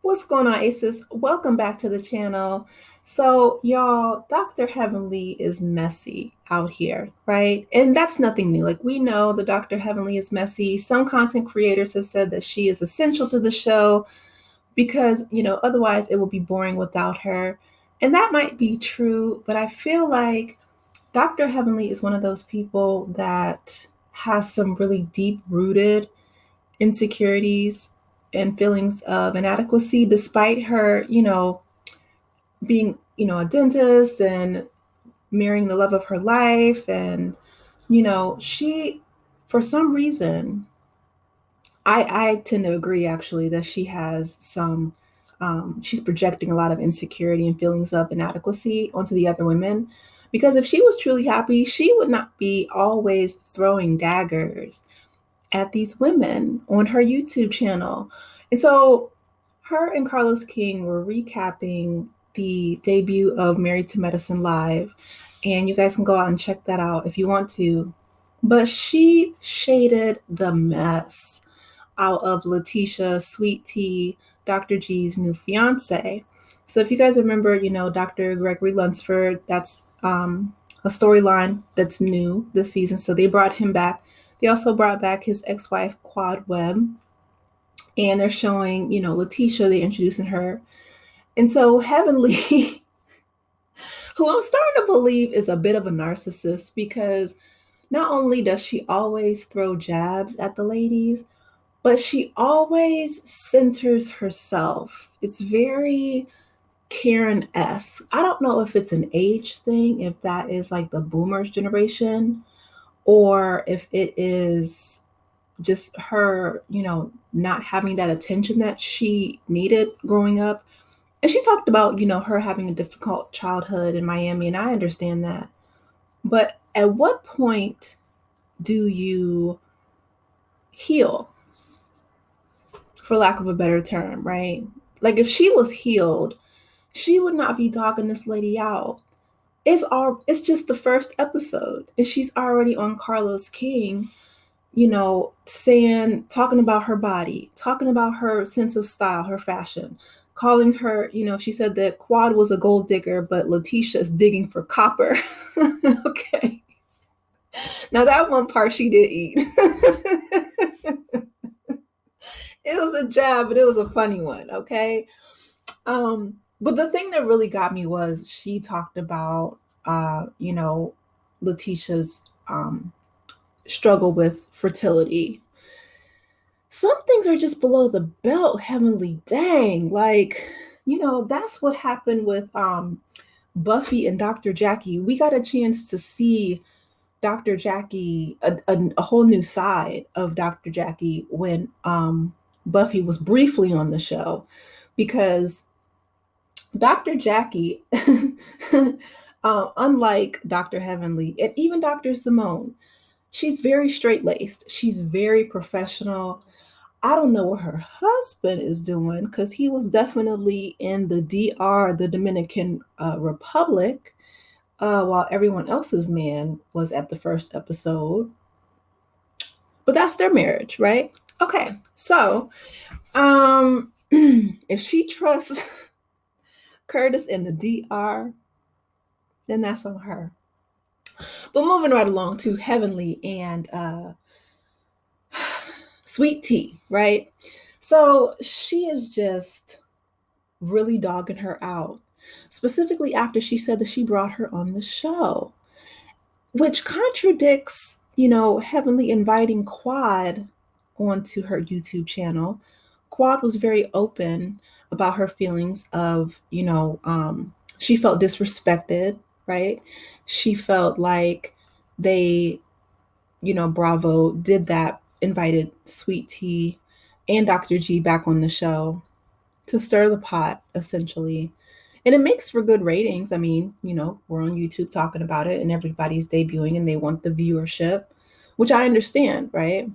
What's going on, Aces? Welcome back to the channel. So, y'all, Dr. Heavenly is messy out here, right? And that's nothing new. Like, we know the Dr. Heavenly is messy. Some content creators have said that she is essential to the show because, otherwise it will be boring without her. And that might be true, but I feel like Dr. Heavenly is one of those people that has some really deep rooted insecurities and feelings of inadequacy despite her, being, a dentist and marrying the love of her life. And, she, for some reason, I tend to agree actually that she has some, she's projecting a lot of insecurity and feelings of inadequacy onto the other women. Because if she was truly happy, she would not be always throwing daggers at these women on her YouTube channel. And so her and Carlos King were recapping the debut of Married to Medicine Live. And you guys can go out and check that out if you want to. But she shaded the mess out of Letitia Sweet Tea, Dr. G's new fiance. So if you guys remember, Dr. Gregory Lunsford, that's a storyline that's new this season. So they brought him back. They also brought back his ex-wife Quad Webb, and they're showing, Letitia. They're introducing her, and so Heavenly, who I'm starting to believe is a bit of a narcissist because not only does she always throw jabs at the ladies, but she always centers herself. It's very Karen-esque. I don't know if it's an age thing, if that is like the boomers generation, or if it is just her, not having that attention that she needed growing up. And she talked about, her having a difficult childhood in Miami, and I understand that. But at what point do you heal, for lack of a better term, right? Like if she was healed, she would not be dogging this lady out. It's just the first episode, and she's already on Carlos King, talking about her body, talking about her sense of style, her fashion, calling her, she said that Quad was a gold digger, but Letitia is digging for copper. Okay. Now that one part she did eat. It was a jab, but it was a funny one, okay? But the thing that really got me was she talked about Letitia's struggle with fertility. Some things are just below the belt, Heavenly. Dang. Like, that's what happened with Buffy and Dr. Jackie. We got a chance to see Dr. Jackie, a whole new side of Dr. Jackie when Buffy was briefly on the show, because Dr. Jackie, unlike Dr. Heavenly and even Dr. Simone, she's very straight laced. She's very professional. I don't know what her husband is doing because he was definitely in the DR, the Dominican Republic, while everyone else's man was at the first episode. But that's their marriage, right? Okay, so if she trusts Curtis in the DR, then that's on her. But moving right along to Heavenly and Sweet Tea, right? So she is just really dogging her out, specifically after she said that she brought her on the show, which contradicts, Heavenly inviting Quad onto her YouTube channel. Quad was very open about her feelings of, she felt disrespected, right? She felt like they, Bravo did that, invited Sweet Tea and Dr. G back on the show to stir the pot, essentially. And it makes for good ratings. I mean, we're on YouTube talking about it and everybody's debuting and they want the viewership, which I understand, right?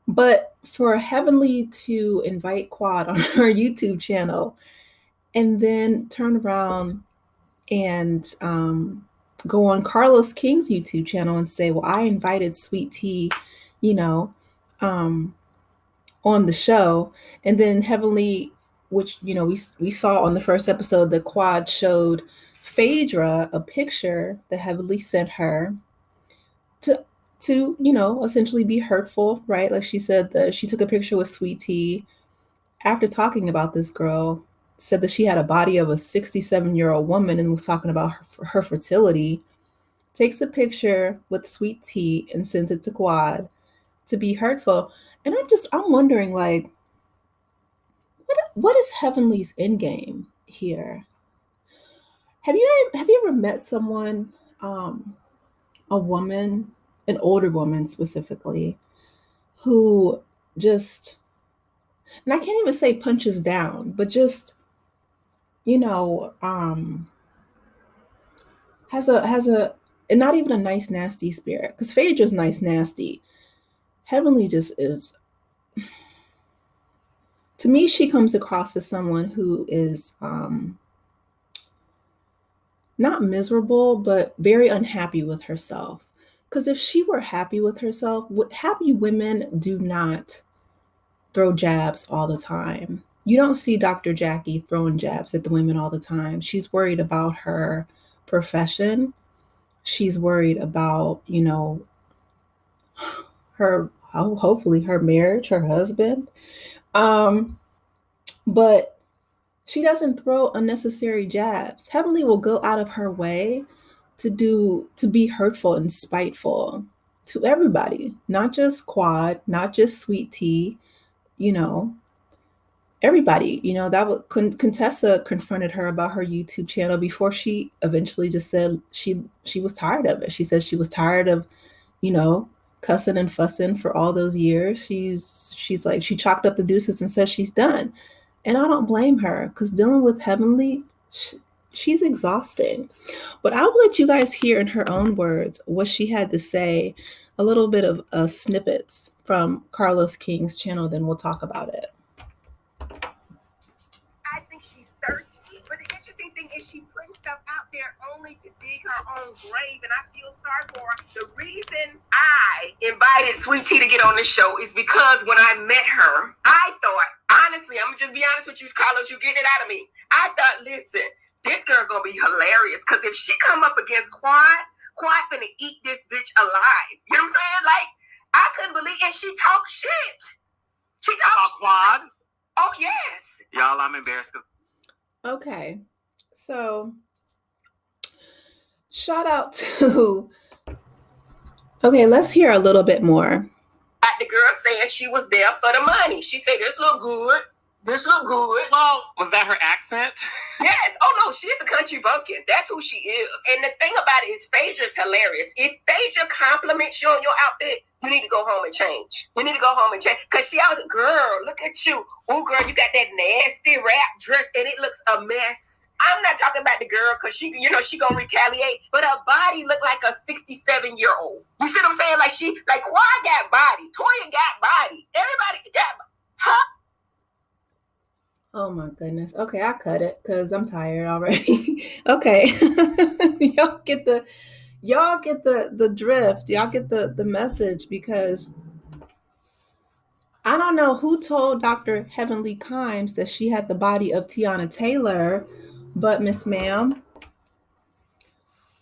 But for Heavenly to invite Quad on her YouTube channel and then turn around and go on Carlos King's YouTube channel and say, well, I invited Sweet Tea, you know, um, on the show. And then Heavenly which we saw on the first episode that Quad showed Phaedra a picture that Heavenly sent her to essentially be hurtful, right? Like she said that she took a picture with Sweet Tea after talking about this girl, said that she had a body of a 67-year-old woman and was talking about her fertility, takes a picture with Sweet Tea and sends it to Quad to be hurtful. And I'm wondering, like, what is Heavenly's end game here? Have you ever met someone, a woman, an older woman specifically, who just, and I can't even say punches down, but just, you know, has a and not even a nice nasty spirit, because Phaedra's nice nasty. Heavenly just is, to me, she comes across as someone who is not miserable, but very unhappy with herself. Because if she were happy with herself, happy women do not throw jabs all the time. You don't see Dr. Jackie throwing jabs at the women all the time. She's worried about her profession. She's worried about, her, hopefully her marriage, her husband. But she doesn't throw unnecessary jabs. Heavenly will go out of her way to be hurtful and spiteful to everybody, not just Quad, not just Sweet Tea, you know, everybody. Contessa confronted her about her YouTube channel before she eventually just said she was tired of it. She said she was tired of, you know, cussing and fussing for all those years. She's like, she chalked up the deuces and said she's done. And I don't blame her, because dealing with Heavenly, she's exhausting. But I will let you guys hear in her own words what she had to say, a little bit of snippets from Carlos King's channel, then we'll talk about it. I think she's thirsty, but the interesting thing is she putting stuff out there only to dig her own grave, and I feel sorry for her. The reason I invited Sweet Tea to get on the show is because when I met her, I thought, honestly, I'm gonna just be honest with you, Carlos, you getting it out of me. I thought, listen, this girl gonna be hilarious, because if she come up against Quad finna eat this bitch alive. You know what I'm saying? Like, I couldn't believe, and she talks shit. She talks Quad. Oh yes. Y'all, I'm embarrassed. Okay, so shout out to. Okay, let's hear a little bit more. The girl saying she was there for the money. She said, "This look good. This look good." Well, was that her accent? Yes. Oh no, she's a country bumpkin. That's who she is. And the thing about it is, Phaedra's hilarious. If Phaedra compliments you on your outfit, you need to go home and change. You need to go home and change, because she always, girl, look at you. Oh, girl, you got that nasty wrap dress, and it looks a mess. I'm not talking about the girl, because she gonna retaliate, but her body looked like a 67-year-old. You see what I'm saying? Like Quad got body, Toya got body, everybody got her. Oh my goodness. Okay, I cut it because I'm tired already. Okay. Y'all get the drift. Y'all get the message, because I don't know who told Dr. Heavenly Kimes that she had the body of Tiana Taylor, but Miss Ma'am,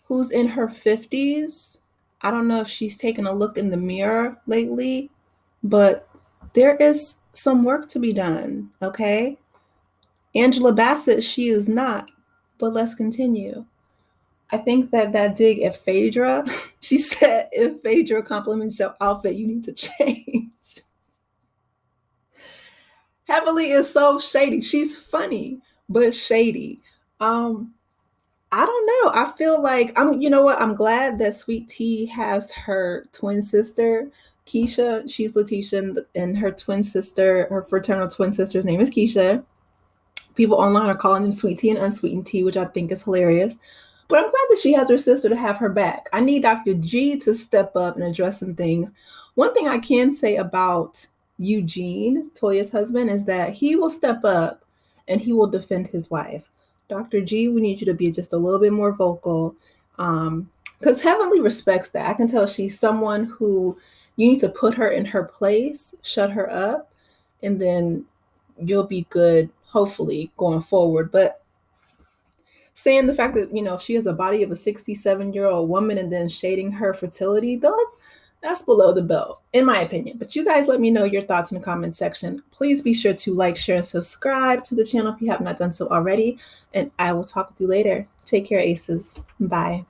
who's in her 50s, I don't know if she's taken a look in the mirror lately, but there is some work to be done, okay? Angela Bassett, she is not, but let's continue. I think that dig at Phaedra, she said, if Phaedra compliments your outfit, you need to change. Heavenly is so shady. She's funny, but shady. I don't know. I feel like you know what? I'm glad that Sweet Tea has her twin sister, Keisha. She's Letitia, and her twin sister, her fraternal twin sister's name is Keisha. People online are calling them Sweet Tea and Unsweetened Tea, which I think is hilarious. But I'm glad that she has her sister to have her back. I need Dr. G to step up and address some things. One thing I can say about Eugene, Toya's husband, is that he will step up and he will defend his wife. Dr. G, we need you to be just a little bit more vocal, because Heavenly respects that. I can tell she's someone who you need to put her in her place, shut her up, and then you'll be good hopefully going forward. But saying the fact that, she has a body of a 67-year-old woman and then shading her fertility, that's below the belt, in my opinion. But you guys let me know your thoughts in the comment section. Please be sure to like, share, and subscribe to the channel if you have not done so already. And I will talk with you later. Take care, Aces. Bye.